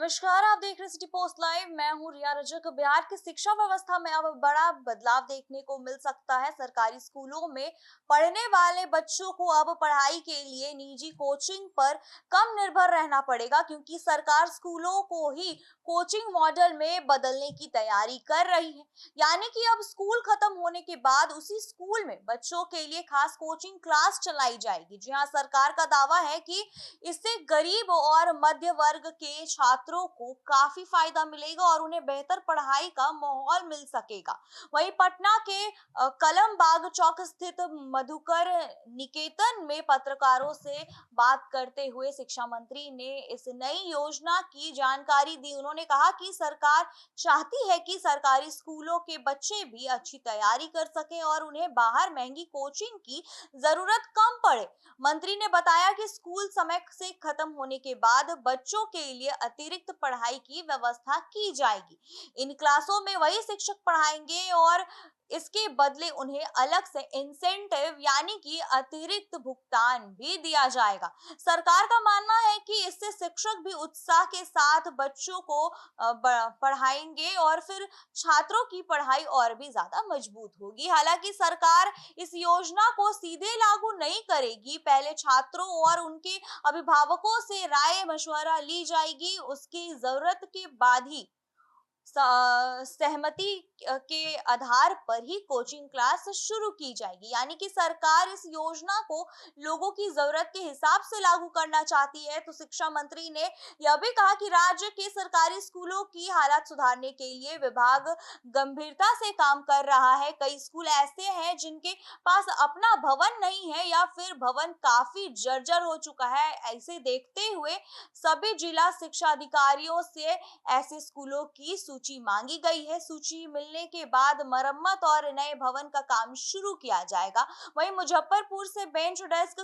नमस्कार, आप देख रहे हैं सिटी पोस्ट लाइव। मैं हूं रिया रजक। बिहार की शिक्षा व्यवस्था में अब बड़ा बदलाव देखने को मिल सकता है। सरकारी स्कूलों में पढ़ने वाले बच्चों को अब पढ़ाई के लिए निजी कोचिंग पर कम निर्भर रहना पड़ेगा, क्योंकि सरकार स्कूलों को ही कोचिंग मॉडल में बदलने की तैयारी कर रही है। यानी कि अब स्कूल खत्म होने के बाद उसी स्कूल में बच्चों के लिए खास कोचिंग क्लास चलाई जाएगी। जी हाँ, सरकार का दावा है कि इससे गरीब और मध्य वर्ग के छात्रों को काफी फायदा मिलेगा और उन्हें बेहतर पढ़ाई का माहौल मिल सकेगा। वहीं पटना के कलम बाग चौक स्थित मधुकर निकेतन में पत्रकारों से बात करते हुए शिक्षा मंत्री ने इस नई योजना की जानकारी दी। उन्होंने कहा कि सरकार चाहती है कि सरकारी स्कूलों के बच्चे भी अच्छी तैयारी कर सकें और उन्हें बाहर महंगी कोचिंग की जरूरत कम पड़े। मंत्री ने बताया कि स्कूल समय से खत्म होने के बाद बच्चों के लिए अतिरिक्त पढ़ाई की व्यवस्था की जाएगी। इन क्लासों में वही शिक्षक पढ़ाएंगे और इसके बदले उन्हें अलग से इंसेंटिव यानी कि अतिरिक्त भुगतान भी दिया जाएगा। सरकार का मानना है कि इससे शिक्षक भी उत्साह के साथ बच्चों को पढ़ाएंगे और फिर छात्रों की पढ़ाई और भी ज्यादा मजबूत होगी। हालांकि सरकार इस योजना को सीधे लागू नहीं करेगी। पहले छात्रों और उनके अभिभावकों से राय मशवरा ली जाएगी। उसकी जरूरत के बाद ही सहमति के आधार पर ही कोचिंग क्लास शुरू की जाएगी। यानी कि सरकार इस योजना को लोगों की जरूरत के हिसाब से लागू करना चाहती है। तो शिक्षा मंत्री ने यह भी कहा कि राज्य के सरकारी स्कूलों की हालत सुधारने के लिए विभाग गंभीरता से काम कर रहा है। कई स्कूल ऐसे हैं जिनके पास अपना भवन नहीं है या फिर भवन काफी जर्जर हो चुका है। ऐसे देखते हुए सभी जिला शिक्षा अधिकारियों से ऐसे स्कूलों की सूची मांगी गई है। सूची मिलने के बाद मरम्मत और नए भवन का काम शुरू किया जाएगा। वहीं मुजफ्फरपुर से बेंच डेस्क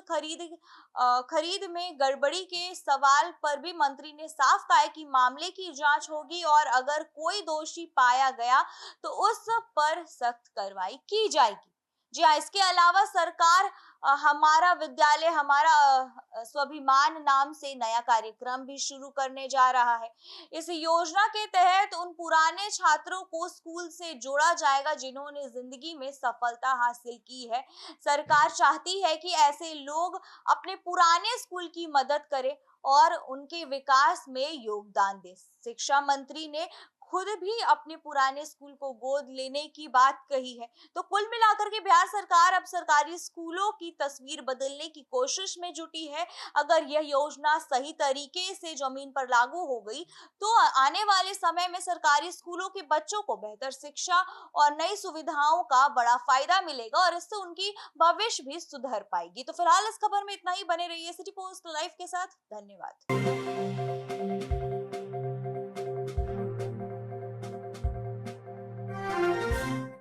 खरीद में गड़बड़ी के सवाल पर भी मंत्री ने साफ कहा है कि मामले की जांच होगी और अगर कोई दोषी पाया गया तो उस पर सख्त कार्रवाई की जाएगी। जी हाँ, इसके अलावा सरकार हमारा विद्यालय हमारा स्वाभिमान नाम से नया कार्यक्रम भी शुरू करने जा रहा है। इस योजना के तहत उन पुराने छात्रों को स्कूल से जोड़ा जाएगा जिन्होंने जिंदगी में सफलता हासिल की है। सरकार चाहती है कि ऐसे लोग अपने पुराने स्कूल की मदद करें और उनके विकास में योगदान दें। शिक्षा मंत्री ने खुद भी अपने पुराने स्कूल को गोद लेने की बात कही है। तो कुल मिलाकर के बिहार सरकार अब सरकारी स्कूलों की तस्वीर बदलने की कोशिश में जुटी है। अगर यह योजना सही तरीके से जमीन पर लागू हो गई तो आने वाले समय में सरकारी स्कूलों के बच्चों को बेहतर शिक्षा और नई सुविधाओं का बड़ा फायदा मिलेगा और इससे उनकी भविष्य भी सुधर पाएगी। तो फिलहाल इस खबर में इतना ही। बने रहिए सिटी पोस्ट लाइव के साथ। धन्यवाद।